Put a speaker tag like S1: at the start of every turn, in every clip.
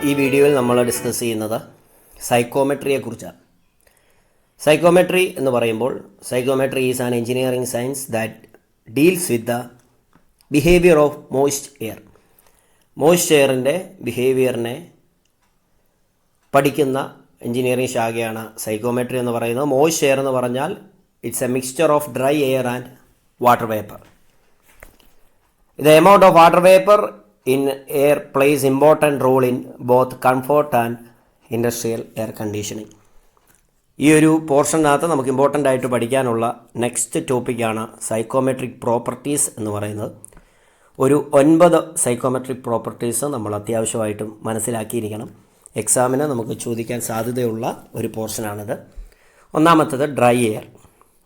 S1: ഈ വീഡിയോയിൽ നമ്മൾ ഡിസ്കസ് ചെയ്യുന്നത് സൈക്കോമെട്രിയെക്കുറിച്ചാണ്. സൈക്കോമെട്രി എന്ന് പറയുമ്പോൾ psychrometry is an engineering science that deals with the behaviour of moist air. Moist എയറിൻ്റെ ബിഹേവിയറിനെ പഠിക്കുന്ന എഞ്ചിനീയറിംഗ് ശാഖയാണ് സൈക്കോമെട്രി എന്ന് പറയുന്നത്. മോയ്സ്റ്റ് എയർ എന്ന് പറഞ്ഞാൽ it's A mixture of dry air and water vapour. The amount of water vapor in air plays important role in both comfort and industrial air conditioning. ഈ ഒരു പോർഷനകത്ത് നമുക്ക് ഇമ്പോർട്ടൻ്റ് ആയിട്ട് പഠിക്കാനുള്ള next ടോപ്പിക്കാണ് സൈക്കോമെട്രിക് പ്രോപ്പർട്ടീസ് എന്ന് പറയുന്നത്. ഒരു 9 സൈക്കോമെട്രിക് പ്രോപ്പർട്ടീസ് നമ്മൾ അത്യാവശ്യമായിട്ടും മനസ്സിലാക്കിയിരിക്കണം. എക്സാമിന് നമുക്ക് ചോദിക്കാൻ സാധ്യതയുള്ള ഒരു പോർഷനാണിത്. ഒന്നാമത്തത് dry air.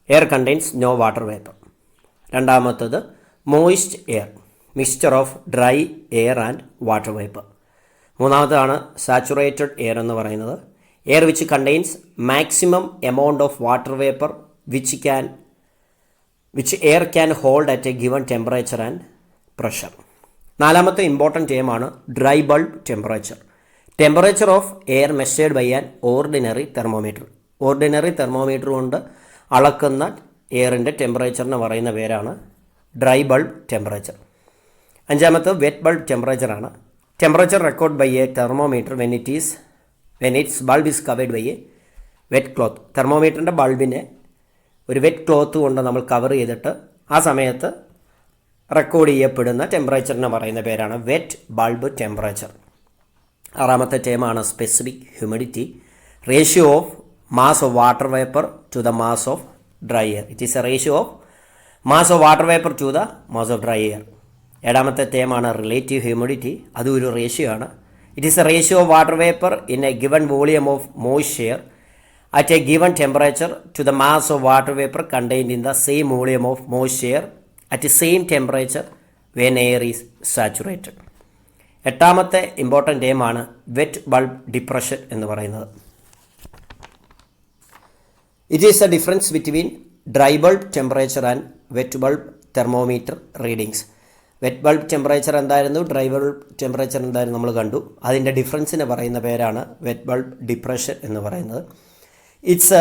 S1: Air contains no water vapour. രണ്ടാമത്തത് moist air, mixture of dry air and water vapour. മൂന്നാമതാണ് സാച്ചുറേറ്റഡ് എയർ എന്ന് പറയുന്നത്. Air which contains maximum amount of water vapour which air can hold at a given temperature and pressure. നാലാമത്തെ important ടേമാണ് dry bulb temperature. Temperature of air measured by an ordinary thermometer. Ordinary thermometer കൊണ്ട് അളക്കുന്ന എയറിൻ്റെ ടെമ്പറേച്ചറിന് പറയുന്ന പേരാണ് dry bulb temperature. അഞ്ചാമത്തെ wet bulb ടെമ്പറേച്ചറാണ്. Temperature record by a thermometer when its bulb is covered by a wet cloth. തെർമോമീറ്ററിൻ്റെ ബൾബിനെ ഒരു വെറ്റ് ക്ലോത്ത് കൊണ്ട് നമ്മൾ കവർ ചെയ്തിട്ട് ആ സമയത്ത് റെക്കോർഡ് ചെയ്യപ്പെടുന്ന ടെമ്പറേച്ചറിന് പറയുന്ന പേരാണ് വെറ്റ് ബൾബ് ടെമ്പറേച്ചർ. ആറാമത്തെ ടേമാണ് specific humidity. Ratio of mass of water vapour to the mass of dry air. It is a ratio of mass of water vapour to the mass of dry air. ഏഴാമത്തെ ടേമാണ് relative humidity. അതും ഒരു ratio ആണ്. It is a ratio of water vapour in a given volume of moist air at a given temperature to the mass of water vapour contained in the same volume of moist air at same temperature when air is saturated. എട്ടാമത്തെ important ടേമാണ് wet bulb depression എന്ന് പറയുന്നത്. It is a difference between dry bulb temperature and wet bulb thermometer readings. Wet bulb temperature എന്തായിരുന്നു, dry bulb temperature എന്തായിരുന്നു നമ്മൾ കണ്ടു. അതിൻ്റെ ഡിഫറൻസിന് പറയുന്ന പേരാണ് വെറ്റ് ബൾബ് ഡിപ്രഷൻ എന്ന് പറയുന്നത്. It's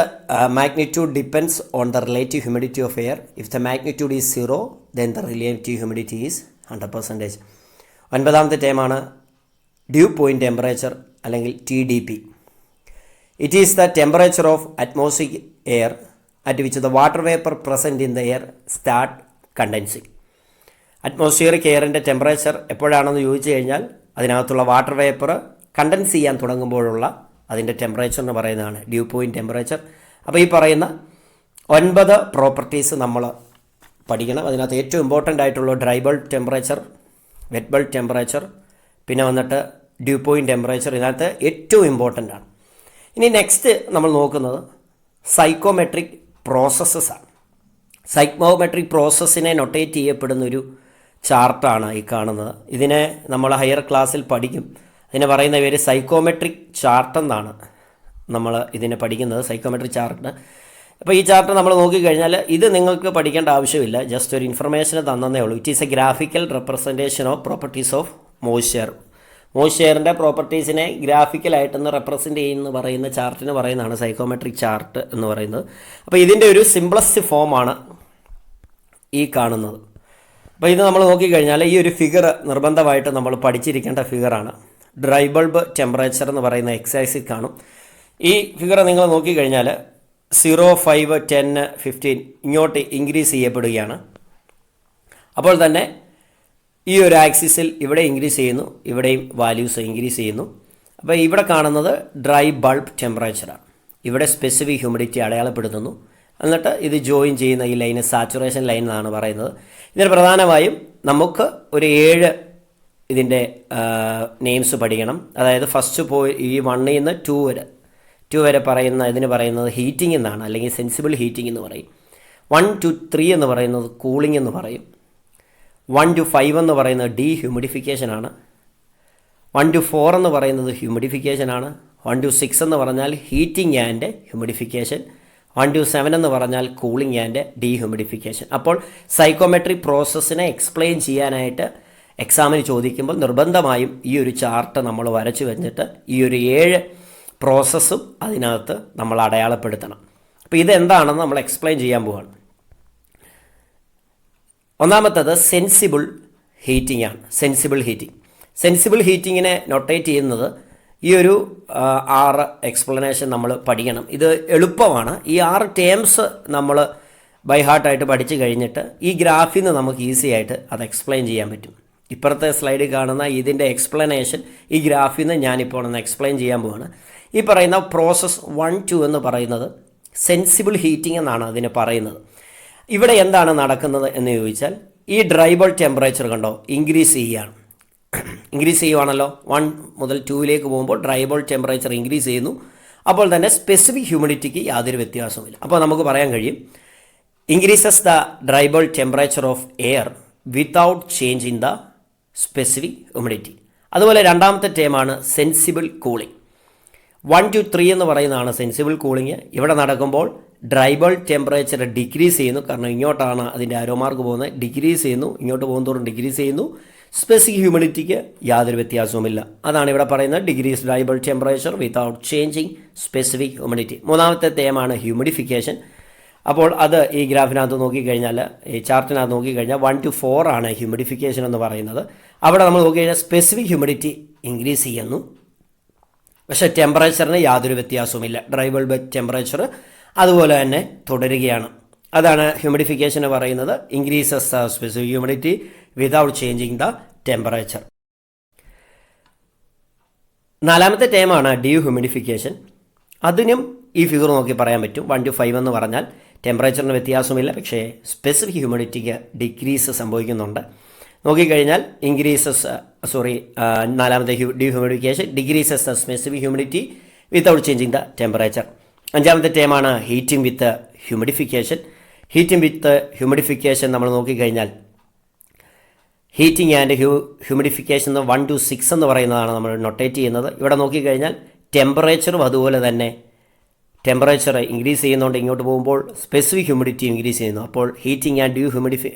S1: magnitude depends on the relative humidity of air. If the magnitude is 0 then the relative humidity is 100%. ഒൻപതാമത്തെ ടേമാണ് ഡ്യൂ പോയിൻറ്റ് ടെമ്പറേച്ചർ അല്ലെങ്കിൽ TDP. It is the temperature of atmospheric air at which the water vapour present in the air start condensing. Atmospheric എയറിൻ്റെ temperature എപ്പോഴാണെന്ന് ചോദിച്ചു കഴിഞ്ഞാൽ അതിനകത്തുള്ള water vapour contents ചെയ്യാൻ തുടങ്ങുമ്പോഴുള്ള അതിൻ്റെ ടെമ്പറേച്ചർ എന്ന് പറയുന്നതാണ് ഡ്യൂ പോയിൻറ്റ് ടെമ്പറേച്ചർ. അപ്പോൾ ഈ പറയുന്ന 9 പ്രോപ്പർട്ടീസ് നമ്മൾ പഠിക്കണം. അതിനകത്ത് ഏറ്റവും ഇമ്പോർട്ടൻ്റ് ആയിട്ടുള്ള dry bulb temperature, wet bulb temperature, പിന്നെ വന്നിട്ട് ഡ്യൂ പോയിൻറ്റ് ടെമ്പറേച്ചർ ഇതിനകത്ത് ഏറ്റവും ഇമ്പോർട്ടൻ്റ് ആണ്. ഇനി നെക്സ്റ്റ് നമ്മൾ നോക്കുന്നത് സൈക്കോമെട്രിക് പ്രോസസ്സസാണ്. സൈക്കോമെട്രിക് പ്രോസസ്സിനെ നൊട്ടേറ്റ് ചെയ്യപ്പെടുന്നൊരു ചാർട്ടാണ് ഈ കാണുന്നത്. ഇതിനെ നമ്മൾ ഹയർ ക്ലാസ്സിൽ പഠിക്കും. ഇതിനെ പറയുന്ന പേര് സൈക്കോമെട്രിക് ചാർട്ട് എന്നാണ് നമ്മൾ ഇതിനെ പഠിക്കുന്നത്, സൈക്കോമെട്രിക് ചാർട്ട്. അപ്പോൾ ഈ ചാർട്ട് നമ്മൾ നോക്കിക്കഴിഞ്ഞാൽ ഇത് നിങ്ങൾക്ക് പഠിക്കേണ്ട ആവശ്യമില്ല, ജസ്റ്റ് ഒരു ഇൻഫർമേഷന് തന്നേ ഉള്ളൂ. It is a graphical representation of properties of moist air. Moist എയറിൻ്റെ പ്രോപ്പർട്ടീസിനെ ഗ്രാഫിക്കലായിട്ടൊന്ന് റെപ്രസെൻറ്റ് ചെയ്യുന്ന പറയുന്ന ചാർട്ടിന് പറയുന്നതാണ് സൈക്കോമെട്രിക് ചാർട്ട് എന്ന് പറയുന്നത്. അപ്പോൾ ഇതിൻ്റെ ഒരു സിംപ്ലസ്റ്റ് ഫോമാണ് ഈ കാണുന്നത്. അപ്പോൾ ഇത് നമ്മൾ നോക്കിക്കഴിഞ്ഞാൽ ഈ ഒരു ഫിഗർ നിർബന്ധമായിട്ട് നമ്മൾ പഠിച്ചിരിക്കേണ്ട ഫിഗറാണ്. ഡ്രൈ ബൾബ് ടെമ്പറേച്ചർ എന്ന് പറയുന്ന എക്സൈസിൽ കാണും. ഈ ഫിഗർ നിങ്ങൾ നോക്കിക്കഴിഞ്ഞാൽ 0, 5, 10, 15 ഇങ്ങോട്ട് ഇൻക്രീസ് ചെയ്യപ്പെടുകയാണ്. അപ്പോൾ തന്നെ ഈ ഒരു ആക്സിസിൽ ഇവിടെ ഇൻക്രീസ് ചെയ്യുന്നു, ഇവിടെയും വാല്യൂസ് ഇൻക്രീസ് ചെയ്യുന്നു. അപ്പോൾ ഇവിടെ കാണുന്നത് ഡ്രൈ ബൾബ് ടെമ്പറേച്ചറാണ്. ഇവിടെ സ്പെസിഫിക് ഹ്യൂമിഡിറ്റി അടയാളപ്പെടുത്തുന്നു. എന്നിട്ട് ഇത് ജോയിൻ ചെയ്യുന്ന ഈ ലൈന് സാച്ചുറേഷൻ ലൈൻ എന്നാണ് പറയുന്നത്. ഇതിന് പ്രധാനമായും നമുക്ക് ഒരു 7 ഇതിൻ്റെ നെയിംസ് പഠിക്കണം. അതായത് ഫസ്റ്റ് ഈ 1 നിന്ന് 2 വരെ പറയുന്ന ഇതിന് പറയുന്നത് ഹീറ്റിംഗ് എന്നാണ്, അല്ലെങ്കിൽ സെൻസിബിൾ ഹീറ്റിംഗ് എന്ന് പറയും. 1 to 3 എന്ന് പറയുന്നത് കൂളിംഗ് എന്ന് പറയും. 1 to 5 എന്ന് പറയുന്നത് ഡീഹ്യൂമിഡിഫിക്കേഷനാണ്. 1 to 4 എന്ന് പറയുന്നത് ഹ്യൂമിഡിഫിക്കേഷനാണ്. 1 to 6 എന്ന് പറഞ്ഞാൽ ഹീറ്റിംഗ് ആൻഡ് ഹ്യൂമിഡിഫിക്കേഷൻ. 1 to 7 എന്ന് പറഞ്ഞാൽ കൂളിംഗ് ആൻഡ് ഡീഹ്യൂമിഡിഫിക്കേഷൻ. അപ്പോൾ സൈക്കോമെട്രിക് പ്രോസസ്സിനെ എക്സ്പ്ലെയിൻ ചെയ്യാനായിട്ട് എക്സാമിന് ചോദിക്കുമ്പോൾ നിർബന്ധമായും ഈ ഒരു ചാർട്ട് നമ്മൾ വരച്ചു വെച്ചിട്ട് ഈ ഒരു 7 പ്രോസസ്സും അതിനകത്ത് നമ്മൾ അടയാളപ്പെടുത്തണം. അപ്പോൾ ഇതെന്താണെന്ന് നമ്മൾ എക്സ്പ്ലെയിൻ ചെയ്യാൻ പോവാണ്. ഒന്നാമത്തത് സെൻസിബിൾ ഹീറ്റിംഗ് ആണ്. സെൻസിബിൾ ഹീറ്റിങ്ങിനെ നൊട്ടേറ്റ് ചെയ്യുന്നത് ഈ ഒരു 6 എക്സ്പ്ലനേഷൻ നമ്മൾ പഠിക്കണം. ഇത് എളുപ്പമാണ്. ഈ 6 ടേംസ് നമ്മൾ ബൈ ഹാർട്ടായിട്ട് പഠിച്ചു കഴിഞ്ഞിട്ട് ഈ ഗ്രാഫിൽ നിന്ന് നമുക്ക് ഈസി ആയിട്ട് അത് എക്സ്പ്ലെയിൻ ചെയ്യാൻ പറ്റും. ഇപ്പുറത്തെ സ്ലൈഡിൽ കാണുന്ന ഇതിൻ്റെ എക്സ്പ്ലനേഷൻ ഈ ഗ്രാഫിൽ നിന്ന് ഞാനിപ്പോൾ ഒന്ന് എക്സ്പ്ലെയിൻ ചെയ്യാൻ പോവാണ്. ഈ പറയുന്ന പ്രോസസ്സ് 1, 2 എന്ന് പറയുന്നത് സെൻസിബിൾ ഹീറ്റിംഗ് എന്നാണ് അതിന് പറയുന്നത്. ഇവിടെ എന്താണ് നടക്കുന്നത് എന്ന് ചോദിച്ചാൽ ഈ ഡ്രൈ ബൾബ് ടെമ്പറേച്ചർ കണ്ടോ ഇൻക്രീസ് ചെയ്യുവാണല്ലോ. 1 മുതൽ 2ലേക്ക് പോകുമ്പോൾ ഡ്രൈ ബൾബ് ടെമ്പറേച്ചർ ഇൻക്രീസ് ചെയ്യുന്നു. അപ്പോൾ തന്നെ സ്പെസിഫിക് ഹ്യൂമിഡിറ്റിക്ക് യാതൊരു വ്യത്യാസവുമില്ല. അപ്പോൾ നമുക്ക് പറയാൻ കഴിയും increases the dry bulb temperature of air without change in the specific humidity. അതുപോലെ രണ്ടാമത്തെ ടേമാണ് സെൻസിബിൾ കൂളിംഗ്. 1 to 3 എന്ന് പറയുന്നതാണ് സെൻസിബിൾ കൂളിംഗ്. ഇവിടെ നടക്കുമ്പോൾ ഡ്രൈ ബൾബ് ടെമ്പറേച്ചർ ഡിക്രീസ് ചെയ്യുന്നു. കാരണം ഇങ്ങോട്ടാണ് അതിൻ്റെ ആരോ മാർക്ക് പോകുന്നത്. ഡിക്രീസ് ചെയ്യുന്നു. ഇങ്ങോട്ട് പോകുന്നതോറും ഡിക്രീസ് ചെയ്യുന്നു. സ്പെസിഫിക് ഹ്യൂമിഡിറ്റിക്ക് യാതൊരു വ്യത്യാസവുമില്ല. അതാണ് ഇവിടെ പറയുന്നത് decrease dry bulb temperature without changing specific humidity. മൂന്നാമത്തെ തേമാണ് ഹ്യൂമിഡിഫിക്കേഷൻ. അപ്പോൾ അത് ഈ ഗ്രാഫിനകത്ത് നോക്കിക്കഴിഞ്ഞാൽ, ഈ ചാർട്ടിനകത്ത് നോക്കിക്കഴിഞ്ഞാൽ 1 to 4 ആണ് ഹ്യൂമിഡിഫിക്കേഷൻ എന്ന് പറയുന്നത്. അവിടെ നമ്മൾ നോക്കിക്കഴിഞ്ഞാൽ സ്പെസിഫിക് ഹ്യൂമിഡിറ്റി ഇൻക്രീസ് ചെയ്യുന്നു, പക്ഷേ ടെമ്പറേച്ചറിന് യാതൊരു വ്യത്യാസവുമില്ല. ഡ്രൈ ബൾബ് ടെമ്പറേച്ചർ അതുപോലെ തന്നെ തുടരുകയാണ്. അതാണ് ഹ്യൂമിഡിഫിക്കേഷൻ പറയുന്നത്. Increases the specific humidity without changing the temperature. നാലാമത്തെ ടേമാണ് ഡീഹ്യൂമിഡിഫിക്കേഷൻ. അതിനും ഈ ഫിഗർ നോക്കി പറയാൻ പറ്റും. 1 to 5 എന്ന് പറഞ്ഞാൽ ടെമ്പറേച്ചറിന് വ്യത്യാസമില്ല, പക്ഷേ സ്പെസിഫിക് ഹ്യൂമിഡിറ്റിക്ക് ഡിക്രീസ് സംഭവിക്കുന്നുണ്ട്. നോക്കിക്കഴിഞ്ഞാൽ നാലാമത്തെ dehumidification decreases the specific humidity without changing the temperature. അഞ്ചാമത്തെ ടേമാണ് heating with humidification. Heating with humidification നമ്മൾ നോക്കിക്കഴിഞ്ഞാൽ ഹീറ്റിംഗ് ആൻഡ് ഹ്യൂമിഡിഫിക്കേഷൻ 1 to 6 എന്ന് പറയുന്നതാണ് നമ്മൾ നൊട്ടേറ്റ് ചെയ്യുന്നത്. ഇവിടെ നോക്കിക്കഴിഞ്ഞാൽ ടെമ്പറേച്ചറും അതുപോലെ തന്നെ ടെമ്പറേച്ചർ ഇൻക്രീസ് ചെയ്യുന്നതുകൊണ്ട് ഇങ്ങോട്ട് പോകുമ്പോൾ സ്പെസിഫിക് ഹ്യൂമിഡിറ്റി ഇൻക്രീസ് ചെയ്യുന്നു. അപ്പോൾ ഹീറ്റിംഗ് ആൻഡ്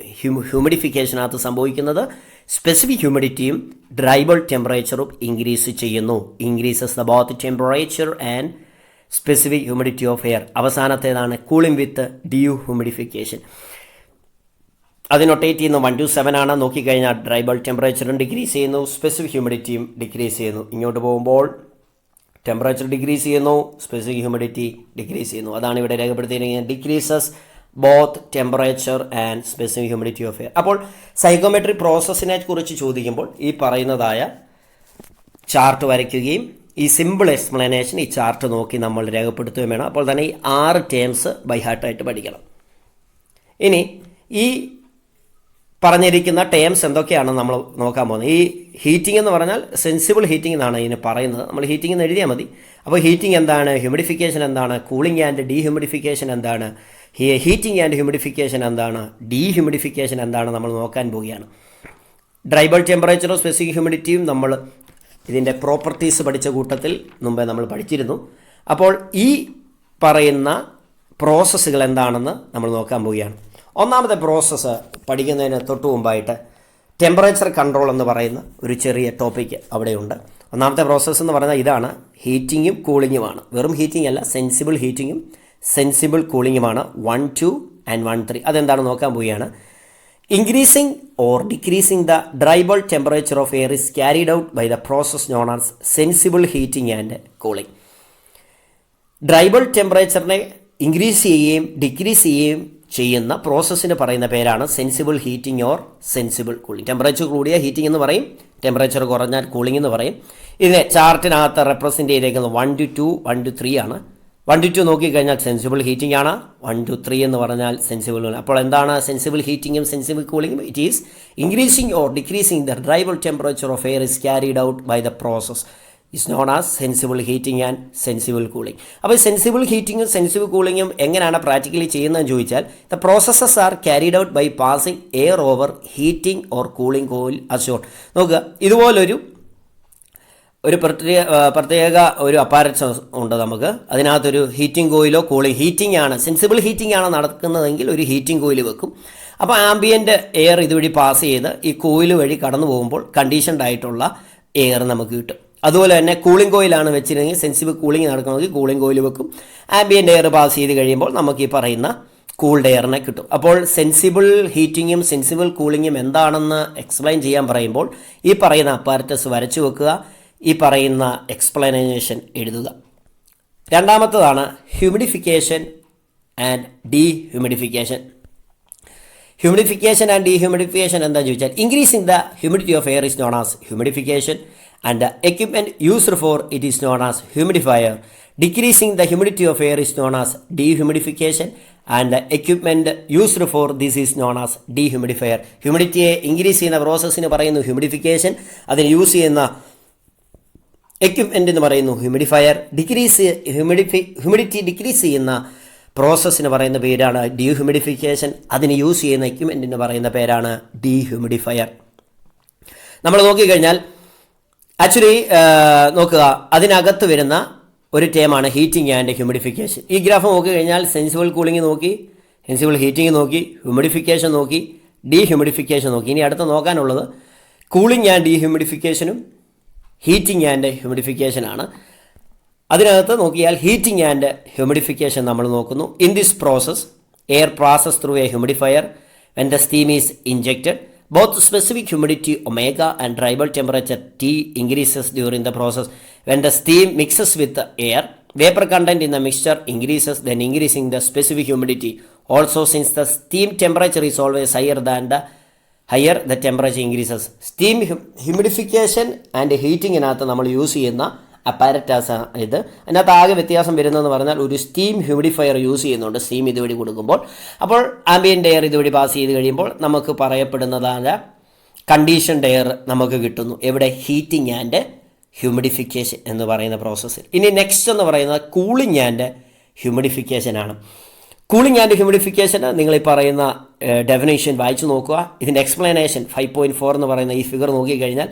S1: ഹ്യൂമിഡിഫിക്കേഷനകത്ത് സംഭവിക്കുന്നത് സ്പെസിഫിക് ഹ്യൂമിഡിറ്റിയും ഡ്രൈ ബൾബ് ടെമ്പറേച്ചറും ഇൻക്രീസ് ചെയ്യുന്നു. Increases the both temperature and specific humidity of air. അവസാനത്തേതാണ് കൂളിംഗ് വിത്ത് ഡീഹ്യൂമിഡിഫിക്കേഷൻ. അത് നൊട്ടേറ്റ് ചെയ്യുന്നു 1 to 7 ആണ്. നോക്കിക്കഴിഞ്ഞാൽ ഡ്രൈ ബൾബ് ടെമ്പറേച്ചറും ഡിക്രീസ് ചെയ്യുന്നു, സ്പെസിഫിക് ഹ്യൂമിഡിറ്റിയും ഡിക്രീസ് ചെയ്യുന്നു. ഇങ്ങോട്ട് പോകുമ്പോൾ ടെമ്പറേച്ചർ ഡിക്രീസ് ചെയ്യുന്നു, സ്പെസിഫിക് ഹ്യൂമിഡിറ്റി ഡിക്രീസ് ചെയ്യുന്നു. അതാണ് ഇവിടെ രേഖപ്പെടുത്തിയിരിക്കുന്നത് decreases both temperature and specific humidity of air. അപ്പോൾ സൈക്കോമെട്രി പ്രോസസ്സിനെ കുറിച്ച് ചോദിക്കുമ്പോൾ ഈ പറയുന്നതായ ചാർട്ട് വരയ്ക്കുകയും ഈ സിമ്പിൾ എക്സ്പ്ലനേഷൻ ഈ ചാർട്ട് നോക്കി നമ്മൾ രേഖപ്പെടുത്തുകയും വേണം. അപ്പോൾ തന്നെ ഈ 6 ടേംസ് ബൈ ഹാർട്ടായിട്ട് പഠിക്കണം. ഇനി ഈ പറഞ്ഞിരിക്കുന്ന ടേംസ് എന്തൊക്കെയാണെന്ന് നമ്മൾ നോക്കാൻ പോകുന്നത്. ഈ ഹീറ്റിംഗ് എന്ന് പറഞ്ഞാൽ സെൻസിബിൾ ഹീറ്റിംഗ് എന്നാണ് ഇതിന് പറയുന്നത്. നമ്മൾ ഹീറ്റിംഗ് എന്ന് എഴുതിയാൽ മതി. അപ്പോൾ ഹീറ്റിംഗ് എന്താണ്, ഹ്യൂമിഡിഫിക്കേഷൻ എന്താണ്, കൂളിംഗ് ആൻഡ് ഡീഹ്യൂമിഡിഫിക്കേഷൻ എന്താണ്, ഹീറ്റിംഗ് ആൻഡ് ഹ്യൂമിഡിഫിക്കേഷൻ എന്താണ്, ഡീഹ്യൂമിഡിഫിക്കേഷൻ എന്താണ് നമ്മൾ നോക്കാൻ പോവുകയാണ്. ഡ്രൈ ബൾബ് ടെമ്പറേച്ചറും സ്പെസിഫിക് ഹ്യൂമിഡിറ്റിയും നമ്മൾ ഇതിൻ്റെ പ്രോപ്പർട്ടീസ് പഠിച്ച കൂട്ടത്തിൽ മുമ്പേ നമ്മൾ പഠിച്ചിരുന്നു. അപ്പോൾ ഈ പറയുന്ന പ്രോസസ്സുകൾ എന്താണെന്ന് നമ്മൾ നോക്കാൻ പോവുകയാണ്. ഒന്നാമത്തെ പ്രോസസ്സ് പഠിക്കുന്നതിന് തൊട്ട് മുമ്പായിട്ട് ടെമ്പറേച്ചർ കൺട്രോൾ എന്ന് പറയുന്ന ഒരു ചെറിയ ടോപ്പിക്ക് അവിടെയുണ്ട്. ഒന്നാമത്തെ പ്രോസസ്സ് എന്ന് പറയുന്നത് ഇതാണ്, ഹീറ്റിങ്ങും കൂളിങ്ങുമാണ്. വെറും ഹീറ്റിംഗ് അല്ല, സെൻസിബിൾ ഹീറ്റിങ്ങും സെൻസിബിൾ കൂളിങ്ങുമാണ്. 1, 2 and 1, 3. അതെന്താണ് നോക്കാൻ പോവുകയാണ്. Increasing or decreasing the dry bulb temperature of air is carried out by the process known as sensible heating and cooling. Dry bulb ടെമ്പറേച്ചറിനെ ഇൻക്രീസ് ചെയ്യുകയും ഡിക്രീസ് ചെയ്യുകയും ചെയ്യുന്ന പ്രോസസ്സിന് പറയുന്ന പേരാണ് sensible heating or sensible cooling. Temperature കൂടിയ heating എന്ന് പറയും, ടെമ്പറേച്ചർ കുറഞ്ഞാൽ കൂളിംഗ് എന്ന് പറയും. ഇതിനെ ചാർട്ടിനകത്ത് റെപ്രസെൻറ്റ് ചെയ്തേക്കുന്നത് 1 to 2, 1 to 3 ആണ്. 1 to 2 നോക്കിക്കഴിഞ്ഞാൽ സെൻസിബിൾ ഹീറ്റിംഗ് ആണ്. 1 to 3 എന്ന് പറഞ്ഞാൽ സെൻസിബിൾ കൂളിംഗ്. അപ്പോൾ എന്താണ് സെൻസിബിൾ ഹീറ്റിംഗും സെൻസിബിൾ കൂളിംഗും? It is increasing or decreasing the dry bulb temperature of air is carried out by the process is known as sensible heating and sensible cooling. അപ്പോൾ sensible ഹീറ്റിങ്ങും sensible കൂളിങ്ങും എങ്ങനെയാണ് practically ചെയ്യുന്നതെന്ന് ചോദിച്ചാൽ, the processes are carried out by passing air over heating or cooling coil assured. നോക്കുക, ഇതുപോലൊരു പ്രത്യേക ഒരു അപ്പാരറ്റ്സ് ഉണ്ട് നമുക്ക്. അതിനകത്തൊരു ഹീറ്റിംഗ് കോയിലോ ഹീറ്റിംഗ് ആണ്, സെൻസിബിൾ ഹീറ്റിംഗ് ആണ് നടക്കുന്നതെങ്കിൽ ഒരു ഹീറ്റിംഗ് കോയിൽ വെക്കും. അപ്പോൾ ആംബിയൻ്റ് എയർ ഇതുവഴി പാസ് ചെയ്ത് ഈ കോയിൽ വഴി കടന്നു പോകുമ്പോൾ കണ്ടീഷൻഡ് ആയിട്ടുള്ള എയർ നമുക്ക് കിട്ടും. അതുപോലെ തന്നെ കൂളിംഗ് കോയിലാണ് വെച്ചിരുന്നെങ്കിൽ സെൻസിബിൾ കൂളിംഗ് നടക്കണമെങ്കിൽ കൂളിംഗ് കോയിൽ വെക്കും. ആംബിയൻ്റ് എയർ പാസ് ചെയ്ത് കഴിയുമ്പോൾ നമുക്ക് ഈ പറയുന്ന കൂൾഡ് എയറിനെ കിട്ടും. അപ്പോൾ സെൻസിബിൾ ഹീറ്റിങ്ങും സെൻസിബിൾ കൂളിങ്ങും എന്താണെന്ന് എക്സ്പ്ലെയിൻ ചെയ്യാൻ പറയുമ്പോൾ ഈ പറയുന്ന അപ്പാരറ്റസ് വരച്ചു വെക്കുക, ഈ പറയുന്ന എക്സ്പ്ലനേഷൻ എഴുതുക. രണ്ടാമത്തതാണ് humidification and dehumidification. Humidification and dehumidification എന്താണെന്ന് ചോദിച്ചാൽ increasing the humidity of air is known as humidification and the equipment used for it is known as humidifier. Decreasing the humidity of air is known as dehumidification and the equipment used for this is known as dehumidifier. ഹ്യൂമിഡിറ്റിയെ increase ചെയ്യുന്ന പ്രോസസ്സിന് പറയുന്നു humidification, അതിന് use ചെയ്യുന്ന equipment എന്ന് പറയുന്നു humidifier. Humidity decrease ചെയ്യുന്ന പ്രോസസ്സിന് പറയുന്ന പേരാണ് ഡീഹ്യൂമിഡിഫിക്കേഷൻ, അതിന് യൂസ് ചെയ്യുന്ന എക്യുപ്മെൻറ്റിന് പറയുന്ന പേരാണ് ഡീഹ്യൂമിഡിഫയർ. നമ്മൾ നോക്കിക്കഴിഞ്ഞാൽ ആക്ച്വലി നോക്കുക, അതിനകത്ത് വരുന്ന ഒരു ടേമാണ് ഹീറ്റിംഗ് ആൻഡ് ഹ്യൂമിഡിഫിക്കേഷൻ. ഈ ഗ്രാഫ് നോക്കിക്കഴിഞ്ഞാൽ സെൻസിബിൾ കൂളിംഗ് നോക്കി, സെൻസിബിൾ ഹീറ്റിംഗ് നോക്കി, ഹ്യൂമിഡിഫിക്കേഷൻ നോക്കി, ഡീഹ്യൂമിഡിഫിക്കേഷൻ നോക്കി. ഇനി അടുത്ത് നോക്കാനുള്ളത് കൂളിംഗ് ആൻഡ് ഡീഹ്യൂമിഡിഫിക്കേഷനും ഹീറ്റിംഗ് ആൻഡ് ഹ്യൂമിഡിഫിക്കേഷനാണ്. അതിനകത്ത് നോക്കിയാൽ ഹീറ്റിംഗ് ആൻഡ് ഹ്യൂമിഡിഫിക്കേഷൻ നമ്മൾ നോക്കുന്നു. In this process air passes through A humidifier when the steam is injected. Both specific humidity omega and dry bulb temperature T increases during the process. When the steam mixes with the air, vapor content in the mixture increases, then increasing the specific humidity. Also, since the steam temperature is always higher the temperature increases. Steam humidification and ഹീറ്റിങ്ങിനകത്ത് നമ്മൾ use ചെയ്യുന്ന അപ്പാരറ്റാസ് ഇത്. അതിനകത്ത് ആകെ വ്യത്യാസം വരുന്നതെന്ന് പറഞ്ഞാൽ ഒരു steam humidifier use ചെയ്യുന്നുണ്ട് സ്റ്റീം ഇതുവഴി കൊടുക്കുമ്പോൾ. അപ്പോൾ ആംബിയൻ്റ് എയർ ഇതുവഴി പാസ് ചെയ്ത് കഴിയുമ്പോൾ നമുക്ക് പറയപ്പെടുന്നതായ കണ്ടീഷൻഡ് എയർ നമുക്ക് കിട്ടുന്നു. എവിടെ? ഹീറ്റിംഗ് ആൻഡ് ഹ്യൂമിഡിഫിക്കേഷൻ എന്ന് പറയുന്ന പ്രോസസ്സിൽ. ഇനി നെക്സ്റ്റ് എന്ന് പറയുന്നത് കൂളിംഗ് ആൻഡ് ഹ്യൂമിഡിഫിക്കേഷനാണ്. കൂളിംഗ് ആൻഡ് ഹ്യൂമിഡിഫിക്കേഷൻ നിങ്ങൾ ഈ പറയുന്ന ഡെഫിനേഷൻ വായിച്ചു നോക്കുക. ഇതിൻ്റെ എക്സ്പ്ലനേഷൻ 5.4 എന്ന് പറയുന്ന ഈ ഫിഗർ നോക്കിക്കഴിഞ്ഞാൽ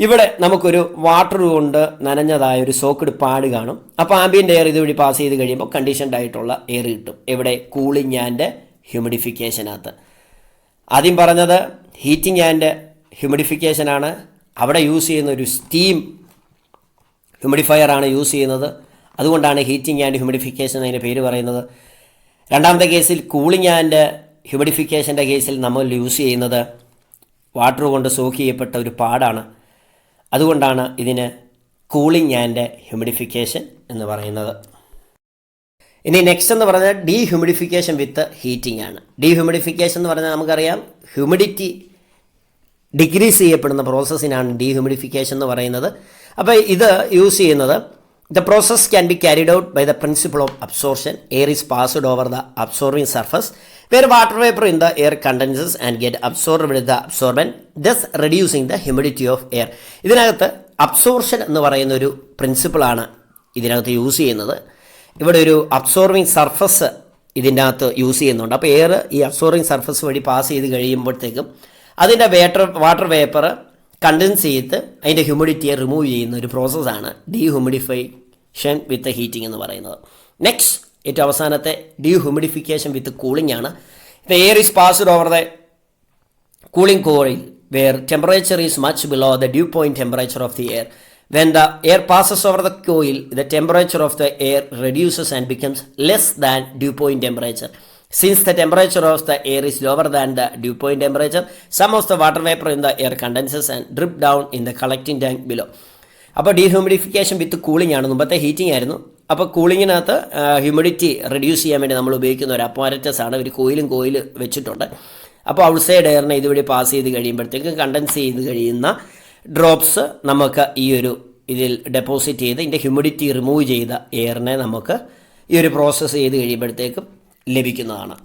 S1: ഇവിടെ നമുക്കൊരു വാട്ടർ കൊണ്ട് നനഞ്ഞതായ ഒരു സോക്ക്ഡ് പാഡ് കാണും. അപ്പോൾ ആംബിയൻ്റ് എയർ ഇതുവഴി പാസ് ചെയ്ത് കഴിയുമ്പോൾ കണ്ടീഷൻഡ് ആയിട്ടുള്ള എയർ കിട്ടും. എവിടെ? കൂളിംഗ് ആൻഡ് ഹ്യൂമിഡിഫിക്കേഷനകത്ത്. ആദ്യം പറഞ്ഞത് ഹീറ്റിംഗ് ആൻഡ് ഹ്യൂമിഡിഫിക്കേഷനാണ്. അവിടെ യൂസ് ചെയ്യുന്ന ഒരു സ്റ്റീം ഹ്യൂമിഡിഫയർ ആണ് യൂസ് ചെയ്യുന്നത്. അതുകൊണ്ടാണ് ഹീറ്റിംഗ് ആൻഡ് ഹ്യൂമിഡിഫിക്കേഷൻ അതിൻ്റെ പേര് പറയുന്നത്. രണ്ടാമത്തെ കേസിൽ കൂളിംഗ് ആൻഡ് ഹ്യൂമിഡിഫിക്കേഷൻ്റെ കേസിൽ നമ്മൾ യൂസ് ചെയ്യുന്നത് വാട്ടർ കൊണ്ട് സോക്ക് ചെയ്യപ്പെട്ട ഒരു പാടാണ്. അതുകൊണ്ടാണ് ഇതിന് കൂളിംഗ് ആൻഡ് ഹ്യൂമിഡിഫിക്കേഷൻ എന്ന് പറയുന്നത്. ഇനി നെക്സ്റ്റ് എന്ന് പറഞ്ഞാൽ ഡീഹ്യൂമിഡിഫിക്കേഷൻ വിത്ത് ഹീറ്റിംഗ് ആണ്. ഡീഹ്യൂമിഡിഫിക്കേഷൻ എന്ന് പറഞ്ഞാൽ നമുക്കറിയാം ഹ്യൂമിഡിറ്റി ഡിക്രീസ് ചെയ്യപ്പെടുന്ന പ്രോസസ്സിനാണ് ഡീഹ്യൂമിഡിഫിക്കേഷൻ എന്ന് പറയുന്നത്. അപ്പോൾ ഇത് യൂസ് ചെയ്യുന്നത് the process can be carried out by the principle of absorption. Air is passed over the absorbing surface where water vapor in the air condenses and get absorbed with the absorbent, thus reducing the humidity of air. ഇതിനകത്ത് absorption എന്ന് പറയുന്ന ഒരു പ്രിൻസിപ്പിളാണ് ഇതിനകത്ത് use ചെയ്യുന്നത്. ഇവിടെ ഒരു absorbing surface ഇതിൻ്റെ അകത്ത് യൂസ് ചെയ്യുന്നുണ്ട്. അപ്പോൾ എയർ ഈ അബ്സോർബിങ് സർഫസ് വഴി പാസ് ചെയ്ത് കഴിയുമ്പോഴത്തേക്കും അതിൻ്റെ വാട്ടർ വേപ്പർ കണ്ടൻസ് ചെയ്ത് അതിൻ്റെ ഹ്യൂമിഡിറ്റിയെ റിമൂവ് ചെയ്യുന്ന ഒരു പ്രോസസ്സാണ് ഡീഹ്യൂമിഡിഫിക്കേഷൻ വിത്ത് ഹീറ്റിംഗ് എന്ന് പറയുന്നത്. നെക്സ്റ്റ് ഏറ്റവും അവസാനത്തെ ഡീഹ്യൂമിഡിഫിക്കേഷൻ വിത്ത് കൂളിംഗ് ആണ്. The air is passed over the cooling coil where temperature is much below the dew point temperature of the air. When the air passes over the coil, the temperature of the air reduces and becomes less than dew point temperature. Since the temperature of the air is lower than the dew point temperature, some of the water vapor in the air condenses and drip down in the collecting tank below. അപ്പോൾ dehumidification with cooling ആണ്. മുമ്പത്തെ heating ആയിരുന്നു. അപ്പോൾ കൂളിങ്ങിനകത്ത് humidity reduce ചെയ്യാൻ വേണ്ടി നമ്മൾ ഉപയോഗിക്കുന്ന ഒരു അപ്പാരറ്റസ് ആണ്. ഒരു കോയിൽ വെച്ചിട്ടുണ്ട്. അപ്പോൾ ഔട്ട്സൈഡ് എയറിനെ ഇതുവഴി പാസ് ചെയ്ത് കഴിയുമ്പോഴത്തേക്ക് കണ്ടൻസ് ചെയ്ത് കഴിയുന്ന ഡ്രോപ്സ് നമുക്ക് ഇതിൽ ഡെപ്പോസിറ്റ് ചെയ്ത് ഇതിൻ്റെ ഹ്യൂമിഡിറ്റി റിമൂവ് ചെയ്ത എയറിനെ നമുക്ക് ഈ ഒരു പ്രോസസ്സ് ചെയ്ത് കഴിയുമ്പോഴത്തേക്കും ലഭിക്കുന്നതാണ്.